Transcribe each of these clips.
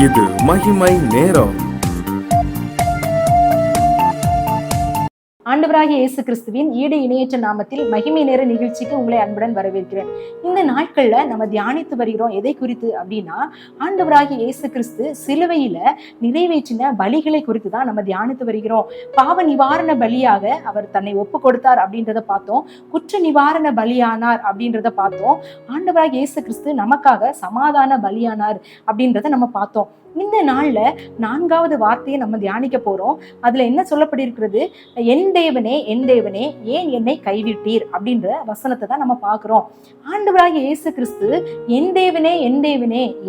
இது மகிமை நேரம். ஆண்டவராகிய இயேசு கிறிஸ்துவின் ஈடு இணையற்ற நாமத்தில் மகிமை நேர நிகழ்ச்சிக்கு உங்களை அன்புடன் வரவேற்கிறேன். இந்த நாட்கள்ல நம்ம தியானித்து வருகிறோம் எதை குறித்து அப்படின்னா, ஆண்டவராகிய இயேசு கிறிஸ்து சிலுவையில நிறைவேற்றின பலிகளை குறித்து தான் நம்ம தியானித்து வருகிறோம். பாவ நிவாரண பலியாக அவர் தன்னை ஒப்பு கொடுத்தார் அப்படின்றத பார்த்தோம். குற்ற நிவாரண பலியானார் அப்படின்றத பார்த்தோம். ஆண்டவராகிய இயேசு கிறிஸ்து நமக்காக சமாதான பலியானார் அப்படின்றத நம்ம பார்த்தோம். இந்த நாள்ல 4வது வார்த்தையை நம்ம தியானிக்க போறோம். அதுல என்ன சொல்லப்பட்டிருக்கிறது? என் தேவனே என் தேவனே ஏன் என்னை கைவிட்டீர் அப்படின்ற வசனத்தை தான் நம்ம பார்க்கிறோம். ஆண்டவராகிய இயேசு கிறிஸ்து என் தேவனே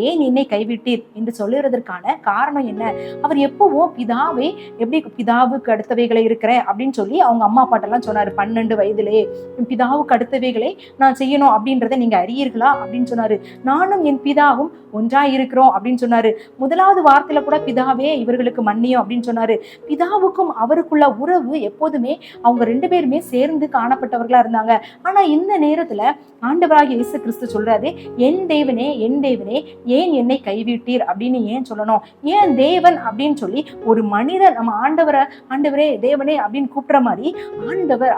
ஏன் என்னை கைவிட்டீர் என்று சொல்லுறதற்கான காரணம் என்ன? அவர் எப்பவும் பிதாவை எப்படி பிதாவுக்கு அடுத்தவைகளை இருக்கிறேன் அப்படின்னு சொல்லி அவங்க அம்மா அப்பாட்டெல்லாம் சொன்னாரு. 12 வயதிலே பிதாவுக்கு அடுத்தவைகளை நான் செய்யணும் அப்படின்றத நீங்க அறியீர்களா அப்படின்னு சொன்னாரு. நானும் என் பிதாவும் ஒன்றாய் இருக்கிறோம் அப்படின்னு சொன்னாரு. முதலாவது வார்த்தையில கூட பிதாவே இவர்களுக்கு மன்னியும் அப்படின்னு சொன்னாரு. பிதாவுக்கும் அவருக்குள்ள உறவு எப்போதுமே அவங்க 2 பேருமே சேர்ந்து காணப்பட்டவர்களா இருந்தாங்க. ஆனா இந்த நேரத்துல ஆண்டவராகிய இயேசு கிறிஸ்து சொல்றாரு, என் தேவனே ஏன் என்னை கைவிட்டீர் அப்படின்னு ஏன் சொல்லணும்? ஏன் தேவன் அப்படின்னு சொல்லி ஒரு மனிதர் நம்ம ஆண்டவரே தேவனே அப்படின்னு கூப்பிடுற மாதிரி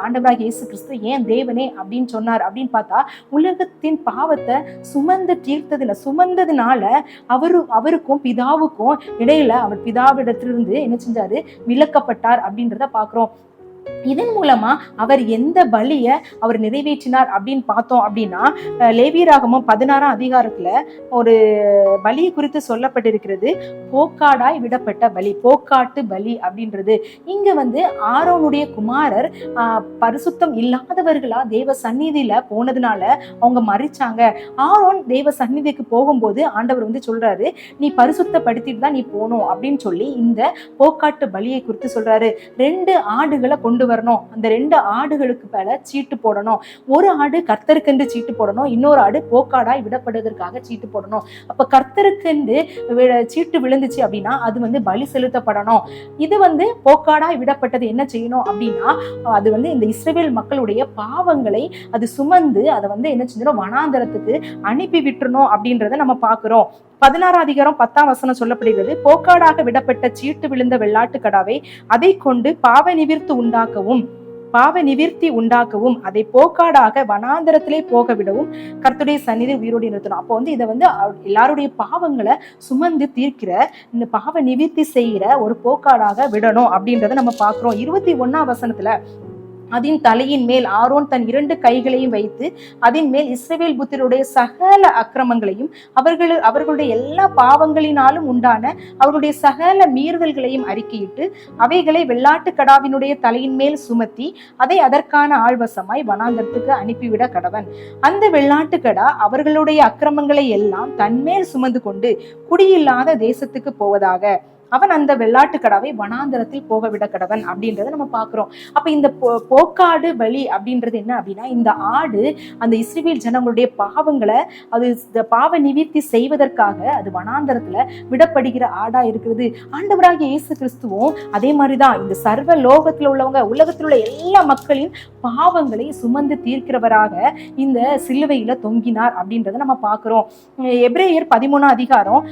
ஆண்டவராகிய இயேசு கிறிஸ்து ஏன் தேவனே அப்படின்னு சொன்னார் அப்படின்னு பார்த்தா, உலகத்தின் பாவத்தை சுமந்ததுனால அவருக்கும் பிதாவுக்கும் இடையில அவர் பிதாவிடத்திலிருந்து என்ன செஞ்சாரு? விலக்கப்பட்டார் அப்படின்றத பாக்குறோம். இதன் மூலமா அவர் எந்த பலிய அவர் நிறைவேற்றினார் அப்படின்னு பார்த்தோம் அப்படின்னா, லேவியராகமம் 16ஆம் அதிகாரத்துல ஒரு பலி குறித்து சொல்லப்பட்டிருக்கிறது. போக்காடாய் விடப்பட்ட பலி, போக்காட்டு பலி அப்படின்றது. இங்க ஆரோனுடைய குமாரர் பரிசுத்தம் இல்லாதவர்களா தேவ சந்நிதியில போனதுனால அவங்க மறிச்சாங்க. ஆரோன் தேவ சந்நிதிக்கு போகும்போது ஆண்டவர் சொல்றாரு, நீ பரிசுத்தப்படுத்திட்டு தான் நீ போகணும் அப்படின்னு சொல்லி இந்த போக்காட்டு பலியை குறித்து சொல்றாரு. 2 ஆடுகளை கொண்டு வரணும். அந்த 2 ஆடுகளுக்கு மேல சீட்டு போடணும். ஒரு ஆடு கர்த்தருக்கென்று சீட்டு போடணும், இன்னொரு ஆடு போக்காடாய் விடப்படுவதற்காக சீட்டு போடணும். அப்ப கர்த்தருக்கென்று சீட்டு விழுந்துச்சு அப்படின்னா அது பலி செலுத்தப்படணும். இது போக்காடாய் விடப்பட்டது என்ன செய்யணும் அப்படின்னா, அது இந்த இஸ்ரவேல் மக்களுடைய பாவங்களை அது சுமந்து அதை என்ன செஞ்சிடும்? வனாந்தரத்துக்கு அனுப்பி விட்டுறணும் அப்படின்றத நம்ம பாக்குறோம். 16ஆம் அதிகாரம் 10ஆம் வசனம் சொல்லப்படுகிறது. போக்காடாக விடப்பட்ட சீட்டு விழுந்த வெள்ளாட்டு கடாவை அதை கொண்டு பாவ நிவிர்த்தி உண்டாக்கவும் அதை போக்காடாக வனாந்தரத்திலே போக விடவும் கர்த்தருடைய சந்நிதி உயிரோடு நிறுத்தணும். அப்போ இதை எல்லாருடைய பாவங்களை சுமந்து தீர்க்கிற இந்த பாவ நிவிர்த்தி செய்கிற ஒரு போக்காடாக விடணும் அப்படின்றத நம்ம பாக்குறோம். 21ஆம் வசனத்துல, அதன் தலையின் மேல் ஆரோன் தன் 2 கைகளையும் வைத்து அதன் மேல் இஸ்ரவேல் புத்திரருடைய சகல அக்கிரமங்களையும் அவர்களுடைய எல்லா பாவங்களினாலும் உண்டான அவர்களுடைய சகல மீறுதல்களையும் அறிக்கையிட்டு அவைகளை வெள்ளாட்டு கடாவினுடைய தலையின் மேல் சுமத்தி அதை அதற்கான ஆள்வசமாய் வனாந்தரத்துக்கு அனுப்பிவிட கடவன். அந்த வெள்ளாட்டு கடா அவர்களுடைய அக்கிரமங்களை எல்லாம் தன்மேல் சுமந்து கொண்டு குடியில்லாத தேசத்துக்கு போவதாக அவன் அந்த வெள்ளாட்டு கடாவை வனாந்தரத்தில் போக விட கடவன் அப்படின்றத நம்ம பாக்குறோம். அப்ப இந்த போக்காடு பலி அப்படின்றது என்ன அப்படின்னா, இந்த ஆடு அந்த இஸ்ரவேல் ஜனங்களுடைய பாவங்களை அது பாவ நிவிர்த்தி செய்வதற்காக அது வனாந்தரத்துல விடப்படுகிற ஆடா இருக்கிறது. ஆண்டவராகிய இயேசு கிறிஸ்துவும் அதே மாதிரிதான் இந்த சர்வ லோகத்துல உள்ளவங்க, உலகத்தில் உள்ள எல்லா மக்களின் பாவங்களை சுமந்து தீர்க்கிறவராக இந்த சிலுவையில தொங்கினார் அப்படின்றத நம்ம பாக்குறோம். எபிரேயர் 13ஆம் அதிகாரம்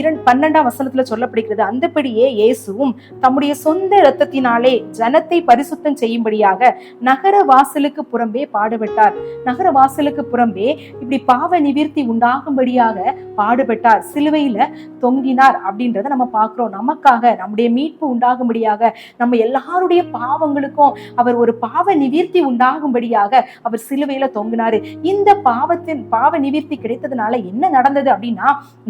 12ஆம் வசனத்துல சொல்லப்படுகிறது, அந்தபடியே இயேசுவும் தம்முடைய சொந்த இரத்தத்தினாலே ஜனத்தை பரிசுத்தம் செய்யும்படியாக நகர வாசலுக்கு புறம்பே பாடுபட்டார். நகர வாசலுக்கு புறம்பே இப்படி பாவ நிவிர்த்தி உண்டாகும்படியாக பாடுபட்டார், சிலுவையில தொங்கினார் அப்படின்றத நம்ம பார்க்கிறோம். நமக்காக நம்முடைய மீட்பு உண்டாகும்படியாக, நம்ம எல்லாருடைய பாவங்களுக்கும் அவர் ஒரு பாவ நிவிர்த்தி உண்டாகும்படியாக அவர் சிலுவையில தொங்கினாரு. இந்த பாவ நிவிர்த்தி கிடைத்ததுனால என்ன நடந்தது அப்படின்னா,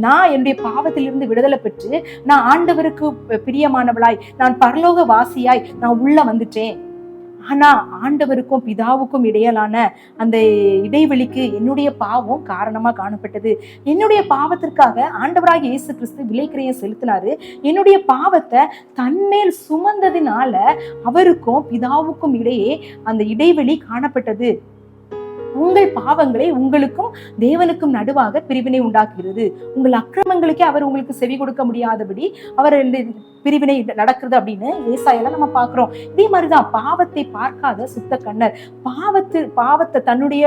நான் என்னுடைய பாவத்திலிருந்து விடுதலை பெற்று நான் ஆண்டவருக்கு பிரியமானவளாய், நான் பரலோக வாசியாய் நான் உள்ள வந்துட்டேன். ஆனா ஆண்டவருக்கும் பிதாவுக்கும் இடையிலான அந்த இடைவெளிக்கு என்னுடைய பாவம் காரணமா காணப்பட்டது. என்னுடைய பாவத்திற்காக ஆண்டவராகிய இயேசு கிறிஸ்து விலைக்கிரயம் செலுத்தினாரு. என்னுடைய பாவத்தை தன்மேல் சுமந்ததினால அவருக்கும் பிதாவுக்கும் இடையே அந்த இடைவெளி காணப்பட்டது. உங்கள் பாவங்களை உங்களுக்கும் தேவனுக்கும் நடுவாக பிரிவினை உண்டாக்குகிறது. உங்கள் அக்கிரமங்களுக்கே அவர் உங்களுக்கு செவி கொடுக்க முடியாதபடி அவர் பிரிவினை நடக்குது அப்படின்னு ஏசாயால நம்ம பார்க்கிறோம். இதே மாதிரிதான் பாவத்தை பார்க்காத சுத்த கண்ணர், பாவத்தை தன்னுடைய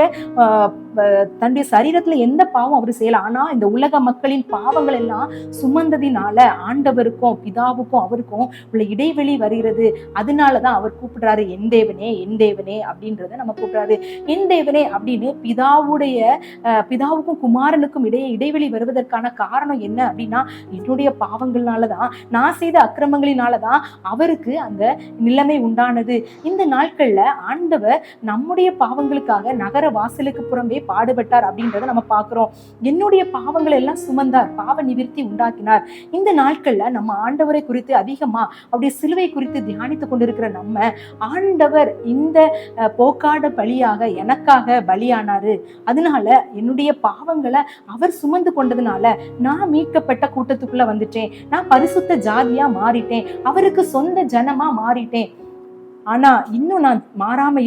சரீரத்துல எந்த பாவம் அவர் செய்யல, ஆனா இந்த உலக மக்களின் பாவங்கள் எல்லாம் சுமந்ததினால ஆண்டவருக்கும் பிதாவுக்கும் அவருக்கும் உள்ள இடைவெளி வருகிறது. அதனாலதான் அவர் கூப்பிடுறாரு என் தேவனே என் தேவனே அப்படின்றத நம்ம கூப்பிடுறாரு. என் தேவனே அப்படின்னு பிதாவுக்கும் குமாரனுக்கும் இடைவெளி வருவதற்கான காரணம் என்ன அப்படின்னா, என்னுடைய பாவங்கள்னாலதான், நான் செய்த அக்கிரமங்களினாலதான் அவருக்கு அந்த நிலைமை உண்டானது. இந்த நாட்கள்ல ஆண்டவர் நம்முடைய பாவங்களுக்காக நகர வாசலுக்கு புறம்பே பாடுபட்டார் அப்படின்றத நம்ம பார்க்கிறோம். என்னுடைய பாவங்களை எல்லாம் சுமந்தார், பாவ நிவிர்த்தி உண்டாக்கினார். இந்த நாட்கள்ல நம்ம ஆண்டவரை குறித்து அதிகமா அவருடைய சிலுவை குறித்து தியானித்துக் கொண்டிருக்கிற நம்ம, ஆண்டவர் இந்த போக்காட பலியாக எனக்காக பலியானாரு, அதனால என்னுடைய பாவங்களை அவர் சுமந்து கொண்டதுனால நான் மீட்கப்பட்ட கூட்டத்துக்குள்ள வந்துட்டேன், நான் பரிசுத்த ஜாதியா மாறிட்டேன், அவருக்கு சொந்த ஜனமா மாறிட்டேன். ஆனா இன்னும் நான் மாறாம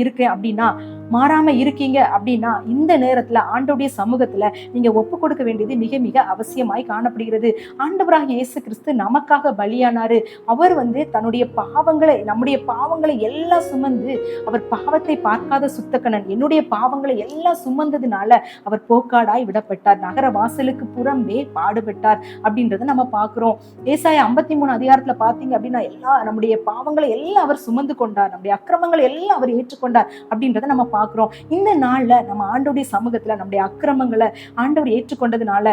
இருக்கீங்க அப்படின்னா இந்த நேரத்துல ஆண்டவருடைய சமூகத்துல நீங்க ஒப்பு கொடுக்க வேண்டியது மிக மிக அவசியமாய் காணப்படுகிறது. ஆண்டவராகிய இயேசு கிறிஸ்து நமக்காக பலியானாரு. அவர் தன்னுடைய நம்முடைய பாவங்களை எல்லாம் சுமந்து, அவர் பாவத்தை பார்க்காத சுத்தக்கண்ணன், என்னுடைய பாவங்களை எல்லாம் சுமந்ததுனால அவர் போக்காடாய் விடப்பட்டார், நகர வாசலுக்கு புறம்பே பாடுபட்டார் அப்படின்றத நம்ம பார்க்கிறோம். ஏசாயா 53 அதிகாரத்துல பாத்தீங்க அப்படின்னா நம்முடைய பாவங்களை எல்லாம் அவர் சுமந்து கொண்டார், நம்முடைய அக்கிரமங்களை எல்லாம் அவர் ஏற்றுக்கொண்டார் அப்படின்றத நம்ம பார்க்கிறோம். இந்த நாள்ல நம்ம ஆண்டவருடைய சமூகத்துல நம்முடைய அக்கிரமங்களை ஆண்டவர் ஏற்றுக்கொண்டதுனால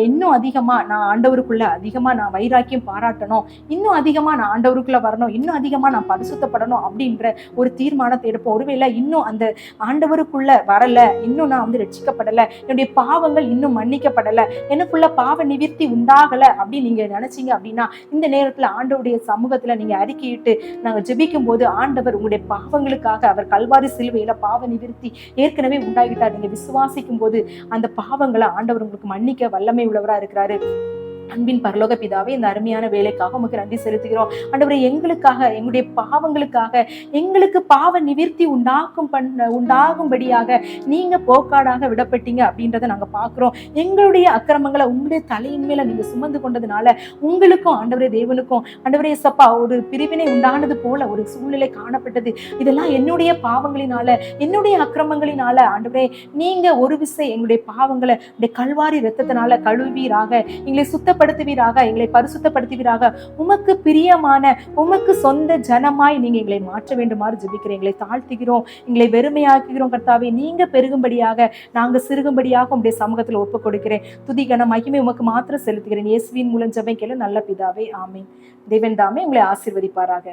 இன்னும் அதிகமா நான் ஆண்டவருக்குள்ள அதிகமா நான் வைராக்கியம் பாராட்டணும், இன்னும் அதிகமா நான் ஆண்டவருக்குள்ள வரணும், இன்னும் அதிகமா நான் பரிசுத்தப்படணும் அப்படின்ற ஒரு தீர்மானத்தை எடுப்போம். ஒருவேளை இன்னும் அந்த ஆண்டவருக்குள்ள வரல, இன்னும் நான் ரட்சிக்கப்படல, என்னுடைய பாவங்கள் இன்னும் மன்னிக்கப்படல, எனக்குள்ள பாவ நிவிர்த்தி உண்டாகல அப்படின்னு நீங்க நினைச்சீங்க அப்படின்னா இந்த நேரத்துல ஆண்டவருடைய சமூகத்துல நீங்க அறிக்கையிட்டு நாங்க ஜெபிக்கும் போது ஆண்டவர் உங்களுடைய பாவங்களுக்காக அவர் கல்வாரி சிலுவையில பாவ நிவிர்த்தி ஏற்கனவே உண்டாகிட்டார். நீங்க விசுவாசிக்கும் போது அந்த பாவங்களை ஆண்டவர் உங்களுக்கு மன்னிக்க வல்லமை உள்ளவரா இருக்கிறாரு. அன்பின் பரலோக பிதாவே, இந்த அருமையான வேலைக்காக உமக்கு நன்றி செலுத்துகிறோம். ஆண்டவரே, எங்களுக்காக எங்களுடைய பாவங்களுக்காக எங்களுக்கு பாவ நிவிர்த்தி உண்டாகும்படியாக நீங்க போக்காடாக விடப்பட்டீங்க அப்படின்றத நாங்க பாக்குறோம். எங்களுடைய அக்கிரமங்களை உங்களுடைய தலையின் மேல நீங்க சுமந்து கொண்டதுனால உங்களுக்கும் ஆண்டவரே தேவனுக்கும் ஆண்டவரே சப்பா ஒரு பிரிவினை உண்டானது போல ஒரு சூழ்நிலை காணப்பட்டது. இதெல்லாம் என்னுடைய பாவங்களினால, என்னுடைய அக்கிரமங்களினால ஆண்டவரே நீங்க ஒரு விசை எங்களுடைய பாவங்களை கல்வாரி இரத்தத்தினால கழுவீராக, எங்களை சுத்தப்படுத்துவீராக, எங்களை பரிசுத்தப்படுத்துவீராக. உமக்கு பிரியமான உமக்கு சொந்த ஜனமாய் நீங்க எங்களை மாற்ற வேண்டுமாறு ஜெபிக்கிறேன். எங்களை தாழ்த்துகிறோம், எங்களை வெறுமையாக்குகிறோம். கர்த்தாவே, நீங்க பெருகும்படியாக நாங்க சிறுகும்படியாக உங்களுடைய சமூகத்தில் ஒப்புக் கொடுக்கிறேன். துதி கன மகிமை உமக்கு மாத்திரம் செலுத்துகிறேன். இயேசுவின் மூலம் ஜெபிக்கிறேன் நல்ல பிதாவே, ஆமீன். தேவன் தாமே உங்களை ஆசீர்வதிப்பாராக.